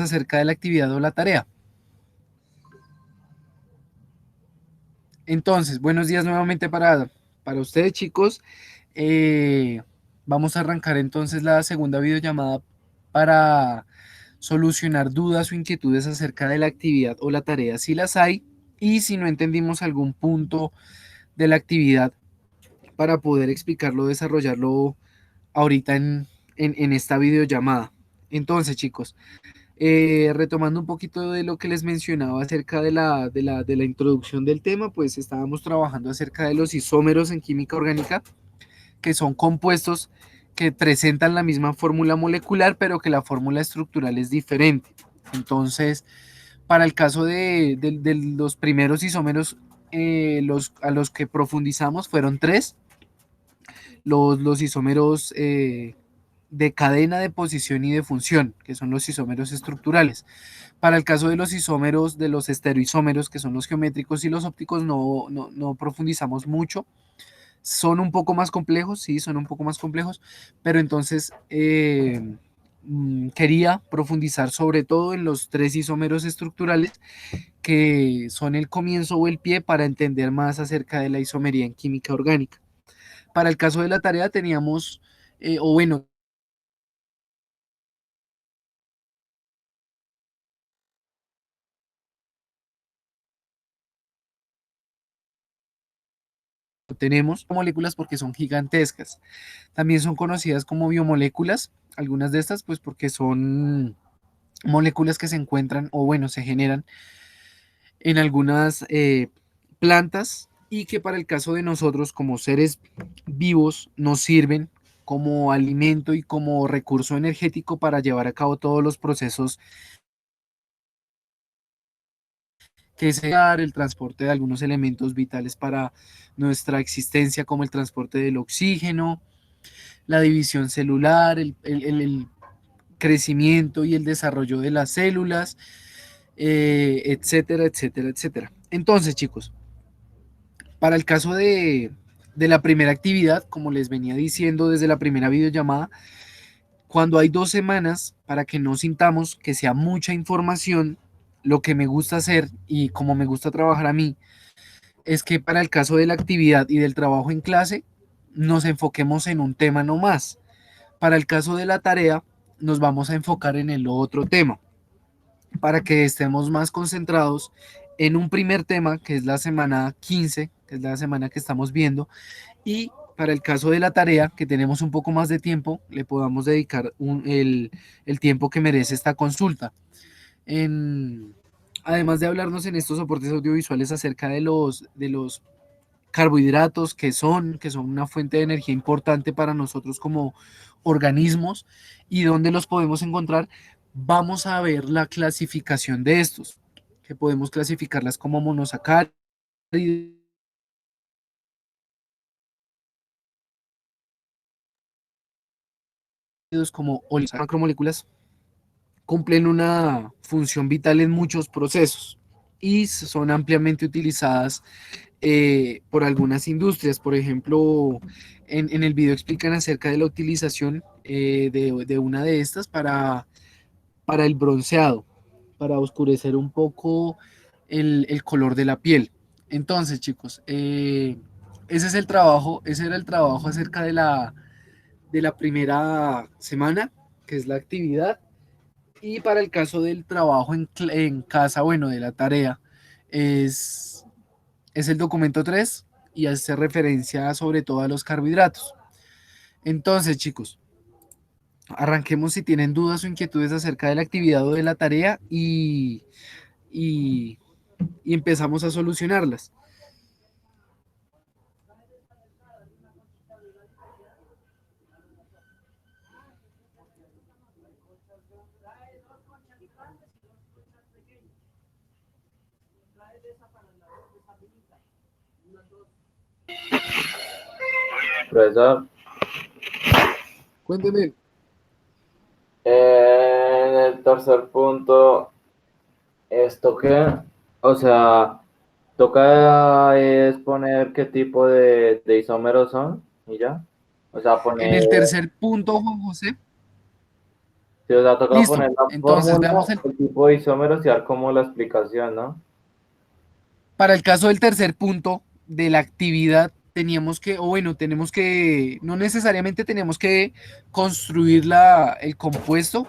acerca de la actividad o la tarea. Entonces, buenos días nuevamente para ustedes, chicos. Eh, Vamos a arrancar entonces la segunda videollamada para solucionar dudas o inquietudes acerca de la actividad o la tarea, si las hay, y si no entendimos algún punto de la actividad para poder explicarlo, desarrollarlo ahorita en esta videollamada. Entonces, chicos, retomando un poquito de lo que les mencionaba acerca de la introducción del tema, pues estábamos trabajando acerca de los isómeros en química orgánica, que son compuestos que presentan la misma fórmula molecular, pero que la fórmula estructural es diferente. Entonces, para el caso de los primeros isómeros, a los que profundizamos fueron tres, los isómeros de cadena, de posición y de función, que son los isómeros estructurales. Para el caso de los isómeros, de los estereoisómeros, que son los geométricos y los ópticos, no profundizamos mucho. Son un poco más complejos, sí, son un poco más complejos, pero entonces quería profundizar sobre todo en los tres isómeros estructurales, que son el comienzo o el pie para entender más acerca de la isomería en química orgánica. Para el caso de la tarea teníamos, o bueno, tenemos moléculas porque son gigantescas. También son conocidas como biomoléculas, algunas de estas pues porque son moléculas que se encuentran o bueno, se generan en algunas plantas y que para el caso de nosotros como seres vivos nos sirven como alimento y como recurso energético para llevar a cabo todos los procesos que es el transporte de algunos elementos vitales para nuestra existencia, como el transporte del oxígeno, la división celular, el crecimiento y el desarrollo de las células, etcétera, etcétera, etcétera. Entonces, chicos, para el caso de la primera actividad, como les venía diciendo desde la primera videollamada, cuando hay 2 semanas, para que no sintamos que sea mucha información, lo que me gusta hacer y como me gusta trabajar a mí, es que para el caso de la actividad y del trabajo en clase, nos enfoquemos en un tema no más. Para el caso de la tarea, nos vamos a enfocar en el otro tema, para que estemos más concentrados en un primer tema, que es la semana 15, que es la semana que estamos viendo, y para el caso de la tarea, que tenemos un poco más de tiempo, le podamos dedicar el tiempo que merece esta consulta. En, Además de hablarnos en estos soportes audiovisuales acerca de los carbohidratos que son una fuente de energía importante para nosotros como organismos y dónde los podemos encontrar, vamos a ver la clasificación de estos, que podemos clasificarlas como monosacáridos, como macromoléculas, cumplen una función vital en muchos procesos y son ampliamente utilizadas por algunas industrias. Por ejemplo, en el video explican acerca de la utilización de una de estas para el bronceado, para oscurecer un poco el color de la piel. Entonces, chicos, ese era el trabajo acerca de la primera semana, que es la actividad. Y para el caso del trabajo en casa, bueno, de la tarea, es es el documento 3 y hace referencia sobre todo a los carbohidratos. Entonces, chicos, arranquemos si tienen dudas o inquietudes acerca de la actividad o de la tarea y, y empezamos a solucionarlas. Profesor, Cuénteme. en el tercer punto, ¿esto qué? O sea, toca es poner qué tipo de isómeros son y ya. O sea, En poner, el tercer punto, Juan José, Sí, o sea, toca Listo. poner la Entonces, fórmula, veamos el tipo de isómeros y dar como la explicación, ¿no? para el caso del tercer punto de la actividad, teníamos que, o bueno, tenemos que, no necesariamente teníamos que construir el compuesto,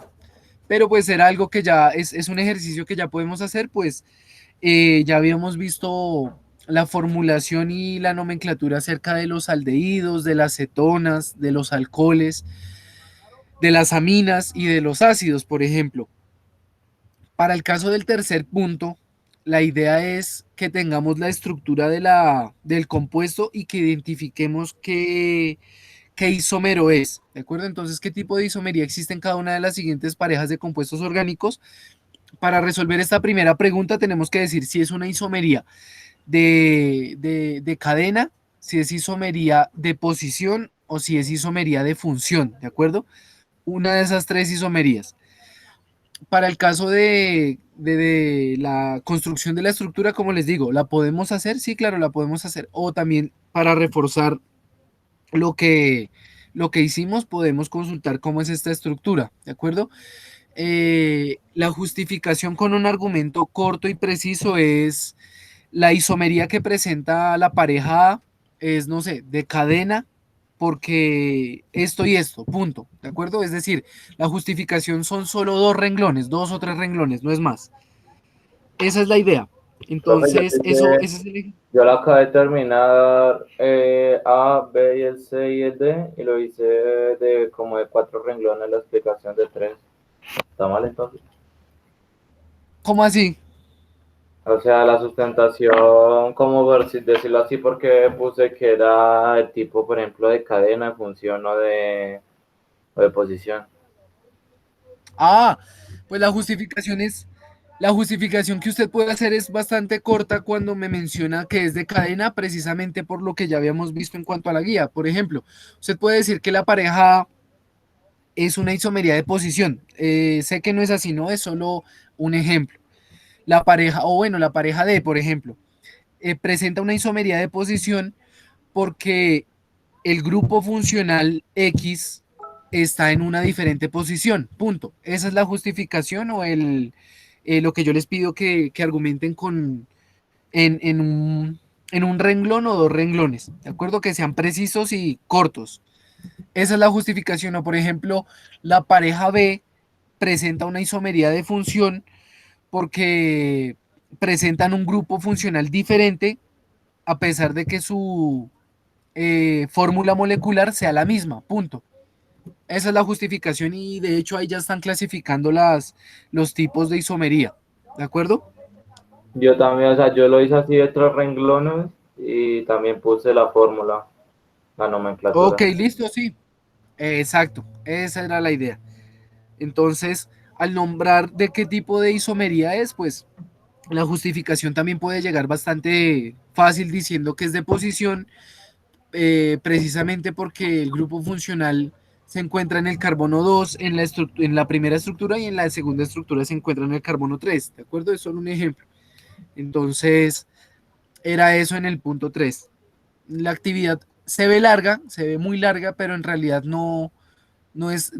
pero pues era algo que ya es un ejercicio que ya podemos hacer, pues ya habíamos visto la formulación y la nomenclatura acerca de los aldehídos, de las cetonas, de los alcoholes, de las aminas y de los ácidos, por ejemplo. Para el caso del tercer punto, la idea es que tengamos la estructura del compuesto y que identifiquemos qué isómero es, ¿de acuerdo? Entonces, ¿qué tipo de isomería existe en cada una de las siguientes parejas de compuestos orgánicos? Para resolver esta primera pregunta tenemos que decir si es una isomería de cadena, si es isomería de posición o si es isomería de función, ¿de acuerdo? Una de esas tres isomerías. Para el caso de la construcción de la estructura, como les digo, ¿la podemos hacer? Sí, claro, la podemos hacer. O también para reforzar lo que, lo que hicimos, podemos consultar cómo es esta estructura, ¿de acuerdo? La justificación con un argumento corto y preciso es la isomería que presenta la pareja A es, no sé, de cadena porque esto y esto, punto, ¿de acuerdo? Es decir, la justificación son solo dos renglones, dos o tres renglones, no es más. Esa es la idea. Profe, Entonces, ese es el... yo la acabé de terminar A, B y el C y el D, y lo hice de como de 4 renglones la explicación de 3. ¿Está mal entonces? ¿Cómo así? O sea, la sustentación, como decirlo así, porque puse que era el tipo, por ejemplo, de cadena, de función o de posición. Ah, pues la justificación que usted puede hacer es bastante corta cuando me menciona que es de cadena, precisamente por lo que ya habíamos visto en cuanto a la guía. Por ejemplo, usted puede decir que la pareja es una isomería de posición. Sé que no es así, no es solo un ejemplo. La pareja, o bueno, la pareja D, por ejemplo, presenta una isomería de posición porque el grupo funcional X está en una diferente posición, punto. Esa es la justificación o lo que yo les pido que argumenten en un renglón o dos renglones, ¿de acuerdo? Que sean precisos y cortos. Esa es la justificación. O, por ejemplo, la pareja B presenta una isomería de función porque presentan un grupo funcional diferente a pesar de que su fórmula molecular sea la misma, punto. Esa es la justificación y de hecho ahí ya están clasificando los tipos de isomería, ¿de acuerdo? Yo también, o sea, yo lo hice así de 3 renglones y también puse la fórmula, la Ok, nomenclatura. listo, sí. Exacto, esa era la idea. Entonces, al nombrar de qué tipo de isomería es, pues la justificación también puede llegar bastante fácil diciendo que es de posición, precisamente porque el grupo funcional se encuentra en el carbono 2 en la primera estructura y en la segunda estructura se encuentra en el carbono 3, ¿de acuerdo? Es solo un ejemplo. Entonces, era eso en el punto 3. La actividad se ve larga, se ve muy larga, pero en realidad no es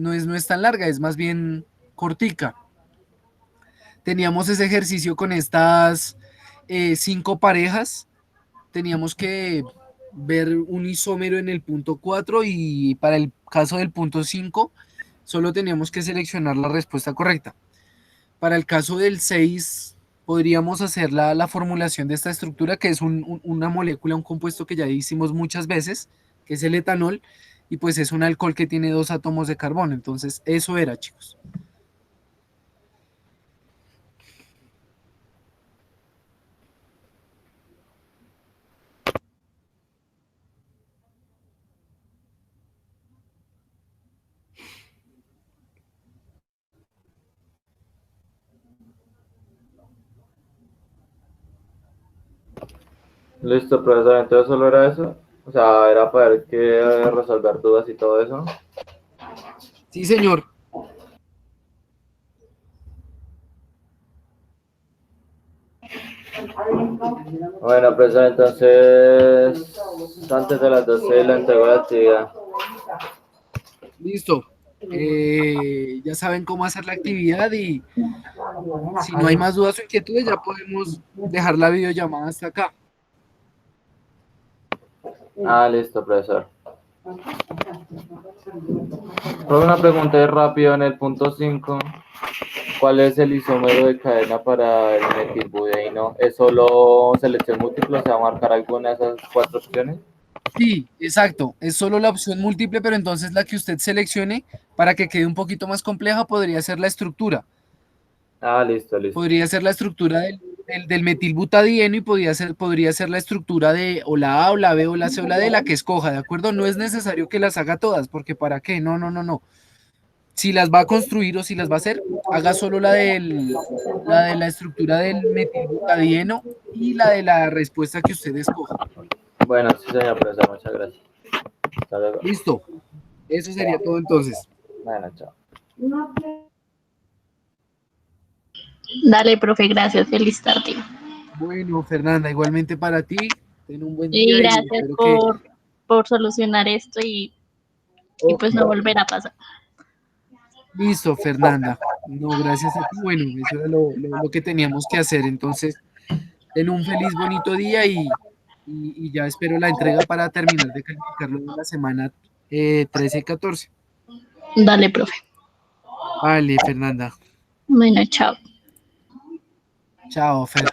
tan larga, es más bien cortica. Teníamos ese ejercicio con estas 5 parejas, teníamos que ver un isómero en el punto 4 y para el caso del punto 5 solo teníamos que seleccionar la respuesta correcta. Para el caso del 6 podríamos hacer la formulación de esta estructura que es una molécula, un compuesto que ya hicimos muchas veces, que es el etanol, y pues es un alcohol que tiene 2 átomos de carbono. Entonces eso era, chicos. Listo, profesor, entonces solo era eso. O sea, era para ver qué resolver dudas y todo eso. Sí, señor. Bueno, profesor, entonces antes de las 12 le entrego la actividad. Listo. Ya saben cómo hacer la actividad y si no hay más dudas o inquietudes ya podemos dejar la videollamada hasta acá. Ah, listo, profesor. Solo una pregunta rápido en el punto 5. ¿Cuál es el isómero de cadena para el metilbudeíno? ¿Es solo selección múltiple? ¿Se va a marcar alguna de esas 4 opciones? Sí, exacto. Es solo la opción múltiple, pero entonces la que usted seleccione para que quede un poquito más compleja podría ser la estructura. Ah, listo, listo. Podría ser la estructura del metilbutadieno y podría ser la estructura de o la A o la B o la C o la D, la que escoja, ¿de acuerdo? No es necesario que las haga todas, porque ¿para qué? No, no, no, no. Si las va a construir o si las va a hacer, haga solo la de la estructura del metilbutadieno y la de la respuesta que usted escoja. Bueno, sí, señor profesor, muchas gracias. Hasta luego. Listo. Eso sería todo entonces. Bueno, chao. Dale, profe, gracias. Feliz tarde. Bueno, Fernanda, igualmente para ti. Ten un buen Y día y gracias espero que... por solucionar esto y Ok, pues no volver a pasar. listo, Fernanda. No, gracias a ti. Bueno, eso era lo que teníamos que hacer. Entonces, ten un feliz, bonito día y ya espero la entrega para terminar de calificarlo de la semana 13 y 14. Dale, profe. Vale, Fernanda. Bueno, chao. Chao, Fer.